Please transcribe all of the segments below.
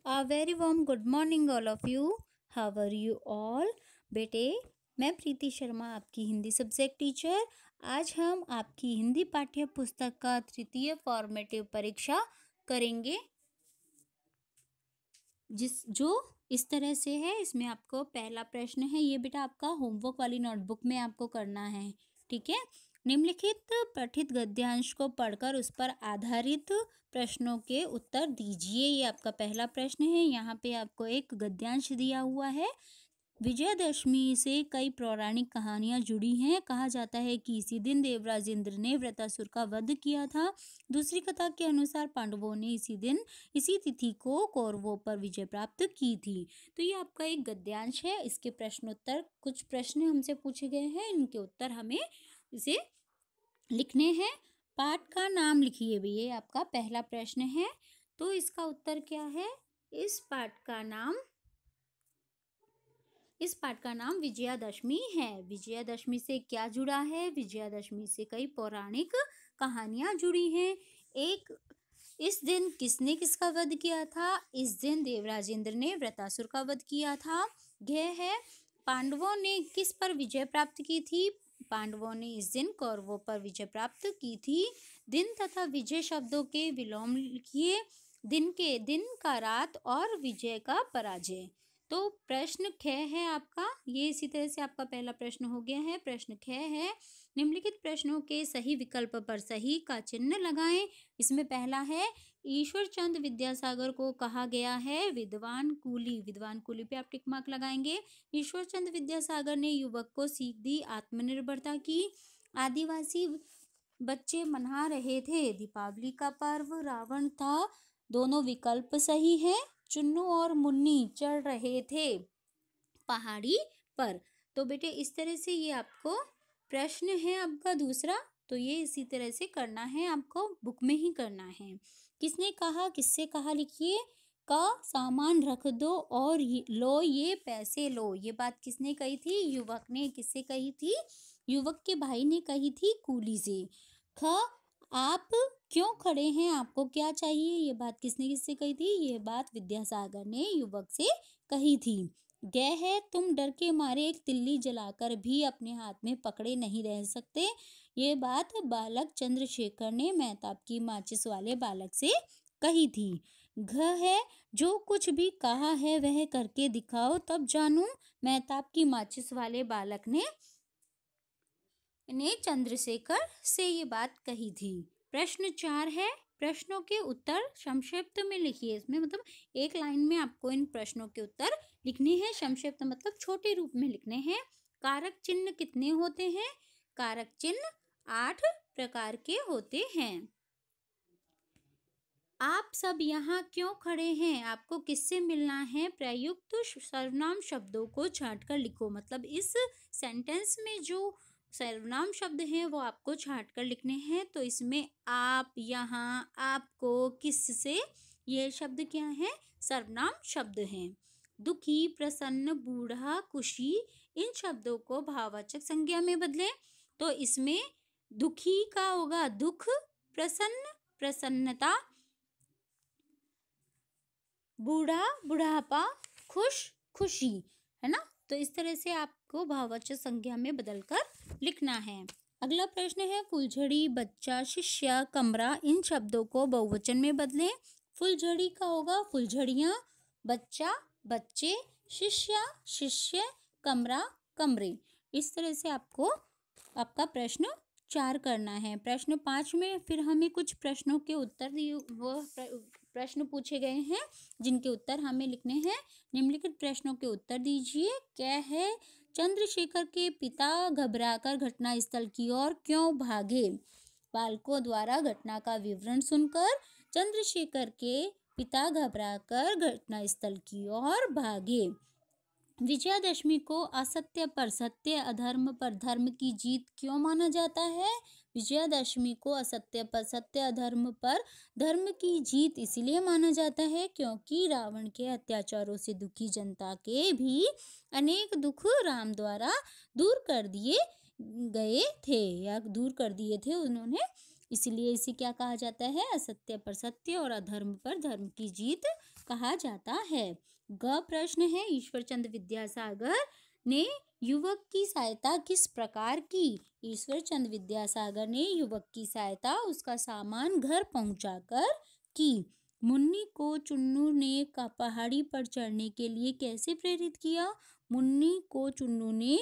A very warm good morning all of you. How are you all? बेटे, मैं प्रीति शर्मा आपकी Hindi subject teacher. आज हम आपकी हिंदी पाठ्य पुस्तक का तृतीय फॉर्मेटिव परीक्षा करेंगे, जो इस तरह से है। इसमें आपको पहला प्रश्न है, ये बेटा आपका होमवर्क वाली नोटबुक में आपको करना है, ठीक है। निम्नलिखित पठित गद्यांश को पढ़कर उस पर आधारित प्रश्नों के उत्तर दीजिए। ये आपका पहला प्रश्न है। यहाँ पे आपको एक गद्यांश दिया हुआ है। विजयादशमी से कई पौराणिक कहानियां जुड़ी हैं। कहा जाता है कि इसी दिन देवराज इंद्र ने वृत्रासुर का वध किया था। दूसरी कथा के अनुसार पांडवों ने इसी तिथि को कौरवों पर विजय प्राप्त की थी। तो ये आपका एक गद्यांश है। इसके प्रश्नोत्तर, कुछ प्रश्न हमसे पूछे गए हैं, इनके उत्तर हमें इसे लिखने हैं। पाठ का नाम लिखिए भी, ये आपका पहला प्रश्न है। तो इसका उत्तर क्या है? इस पाठ का नाम विजयादशमी है। विजयादशमी से क्या जुड़ा है? विजयादशमी से कई पौराणिक कहानियां जुड़ी हैं। इस दिन किसने किसका वध किया था? इस दिन देवराज इंद्र ने वृत्रासुर का वध किया था। यह है, पांडवों ने किस पर विजय प्राप्त की थी? पांडवों ने इस दिन कौरवों पर विजय प्राप्त की थी। दिन तथा विजय शब्दों के विलोम लिखिए। दिन का रात और विजय का पराजय। तो प्रश्न ख है आपका, ये इसी तरह से आपका पहला प्रश्न हो गया है। प्रश्न ख है, निम्नलिखित प्रश्नों के सही विकल्प पर सही का चिन्ह लगाएं। इसमें पहला है, ईश्वर चंद्र विद्यासागर को कहा गया है विद्वान कूली। विद्वान कूली पे आप टिक मार्क लगाएंगे। ईश्वर चंद्र विद्यासागर ने युवक को सीख दी आत्मनिर्भरता की। आदिवासी बच्चे मना रहे थे दीपावली का पर्व, रावण था। दोनों विकल्प सही हैं। चुन्नू और मुन्नी चढ़ रहे थे पहाड़ी पर। तो बेटे इस तरह से ये आपको प्रश्न है आपका दूसरा। तो ये इसी तरह से करना है, आपको बुक में ही करना है। किसने कहा, किससे कहा लिखिए। का सामान रख दो और लो ये पैसे लो। ये बात किसने कही थी? युवक ने। किससे कही थी? युवक के भाई ने कही थी, कूली से। ख, आप क्यों खड़े हैं, आपको क्या चाहिए। ये बात किससे कही थी? ये बात विद्यासागर ने युवक से कही थी। गए है, तुम डर के मारे एक तिल्ली जलाकर भी अपने हाथ में पकड़े नहीं रह सकते। ये बात बालक चंद्रशेखर ने मेहताब की माचिस वाले बालक से कही थी। घ है, जो कुछ भी कहा है वह करके दिखाओ तब जानू। मेहताब की माचिस वाले बालक ने चंद्रशेखर से ये बात कही थी। प्रश्न 4 है, प्रश्नों के उत्तर संक्षिप्त में लिखिए। इसमें मतलब एक लाइन में आपको इन प्रश्नों के उत्तर लिखने हैं। संक्षिप्त मतलब छोटे रूप में लिखने हैं। कारक चिन्ह कितने होते हैं? कारक चिन्ह 8 प्रकार के होते हैं। आप सब यहाँ क्यों खड़े हैं? आपको किससे मिलना है? प्रयुक्त सर्वनाम शब्दों को छांटकर लिखो। मतलब इस सेंटेंस में जो सर्वनाम शब्द हैं वो आपको छांट कर लिखने हैं। तो इसमें आप, यहाँ, आपको, किससे, ये शब्द क्या हैं? सर्वनाम शब्द हैं। दुखी, प्रसन्न, बूढ़ा, खुशी, इन शब्दों को भाववाचक संज्ञा में बदलें। तो इसमें दुखी का होगा दुख, प्रसन्न प्रसन्नता, बूढ़ा बुढ़ापा, खुश खुशी, है ना। तो इस तरह से आपको भाववाचक संज्ञा में बदलकर लिखना है। अगला प्रश्न है, फुलझड़ी, बच्चा, शिष्य, कमरा, इन शब्दों को बहुवचन में बदलें। फुलझड़ी का होगा फुलझड़ियाँ, बच्चा बच्चे, शिष्य शिष्य, कमरा कमरे। इस तरह से आपको आपका प्रश्न 4 करना है। प्रश्न 5 में फिर हमें कुछ प्रश्नों के उत्तर प्रश्न पूछे गए हैं जिनके उत्तर हमें लिखने हैं। निम्नलिखित प्रश्नों के उत्तर दीजिए। क्या है? चंद्रशेखर के पिता घबराकर घटनास्थल की ओर क्यों भागे? बालकों द्वारा घटना का विवरण सुनकर चंद्रशेखर के पिता घबराकर घटनास्थल की ओर भागे। विजयादशमी को असत्य पर सत्य, अधर्म पर धर्म की जीत क्यों माना जाता है? विजयादशमी को असत्य पर सत्य, अधर्म पर धर्म की जीत इसलिए माना जाता है क्योंकि रावण के अत्याचारों से दुखी जनता के भी अनेक दुख राम द्वारा दूर कर दिए गए थे या दूर कर दिए थे उन्होंने। इसलिए इसे क्या कहा जाता है? असत्य पर सत्य और अधर्म पर धर्म की जीत कहा जाता है? ग प्रश्न है, ईश्वर चंद्र विद्यासागर ने युवक की सहायता किस प्रकार की? ईश्वर चंद्र विद्यासागर ने युवक की सहायता उसका सामान घर पहुंचाकर की। मुन्नी को चुन्नू ने पहाड़ी पर चढ़ने के लिए कैसे प्रेरित किया? मुन्नी को चुन्नू ने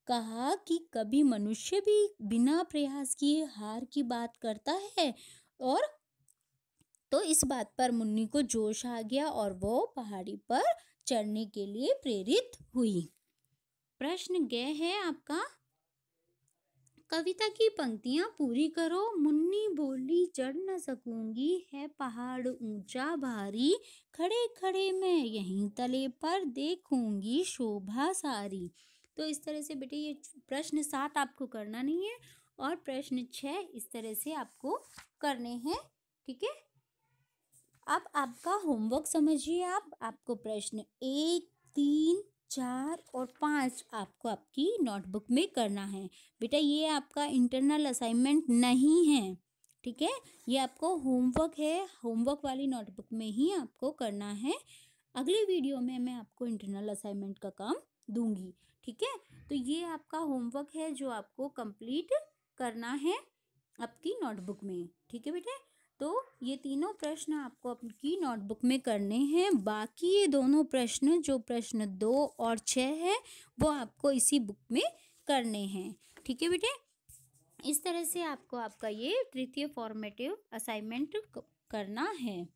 कहा कि कभी मनुष्य भी बिना प्रयास किए हार की बात करता है, और तो इस बात पर मुन्नी को जोश आ गया और वो पहाड़ी पर चढ़ने के लिए प्रेरित हुई। प्रश्न ग है आपका, कविता की पंक्तियां पूरी करो। मुन्नी बोली चढ़ न सकूंगी, है पहाड़ ऊंचा भारी, खड़े खड़े मैं यहीं तले पर देखूंगी शोभा सारी। तो इस तरह से बेटे ये प्रश्न 7 आपको करना नहीं है, और प्रश्न 6 इस तरह से आपको करने हैं। ठीक है, अब आपका होमवर्क समझिए। आपको प्रश्न 1, 3, 4 और 5 आपको आपकी नोटबुक में करना है। बेटा ये आपका इंटरनल असाइनमेंट नहीं है, ठीक है, ये आपको होमवर्क है। होमवर्क वाली नोटबुक में ही आपको करना है। अगले वीडियो में मैं आपको इंटरनल असाइनमेंट का काम दूंगी। ठीक है, तो ये आपका होमवर्क है जो आपको कंप्लीट करना है आपकी नोटबुक में। ठीक है बेटे, तो ये तीनों प्रश्न आपको आपकी नोटबुक में करने हैं। बाकी ये दोनों प्रश्न जो प्रश्न 2 और 6 है वो आपको इसी बुक में करने हैं। ठीक है बेटे, इस तरह से आपको आपका ये तृतीय फॉर्मेटिव असाइनमेंट करना है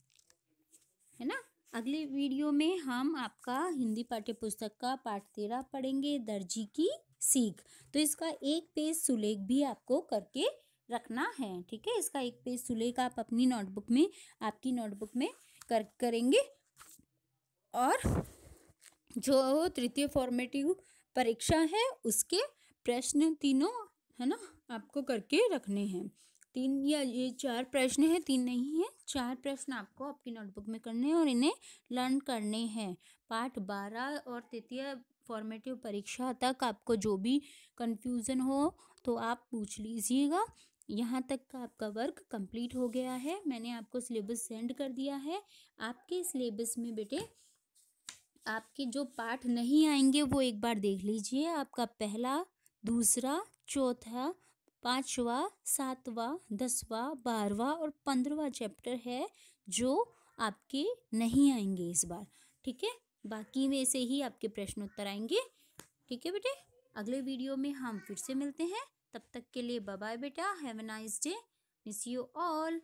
ना। अगले वीडियो में हम आपका हिंदी पाठ्य पुस्तक का पाठ 13 पढ़ेंगे, दर्जी की सीख। तो इसका एक पेज सुलेख भी आपको करके रखना है। ठीक है, इसका एक पेज सुलेख आप अपनी नोटबुक में, आपकी नोटबुक में करेंगे, और जो तृतीय फॉर्मेटिव परीक्षा है उसके प्रश्न तीनों है ना आपको करके रखने हैं। 3 या ये 4 प्रश्न है, 3 नहीं है, 4 प्रश्न आपको आपकी नोटबुक में करने हैं और इन्हें लर्न करने हैं। पाठ 12 और तृतीय फॉर्मेटिव परीक्षा तक आपको जो भी कंफ्यूजन हो तो आप पूछ लीजिएगा। यहाँ तक का आपका वर्क कंप्लीट हो गया है। मैंने आपको सिलेबस सेंड कर दिया है। आपके सिलेबस में बेटे आपके जो पाठ नहीं आएंगे वो एक बार देख लीजिए। आपका पहला, दूसरा, चौथा, 5वां, 7वां, 10वां, 12वां और 15वां चैप्टर है जो आपके नहीं आएंगे इस बार। ठीक है, बाकी में से ही आपके प्रश्न उत्तर आएंगे। ठीक है बेटे, अगले वीडियो में हम फिर से मिलते हैं। तब तक के लिए बाय बाय बेटा, have a nice day, miss you all.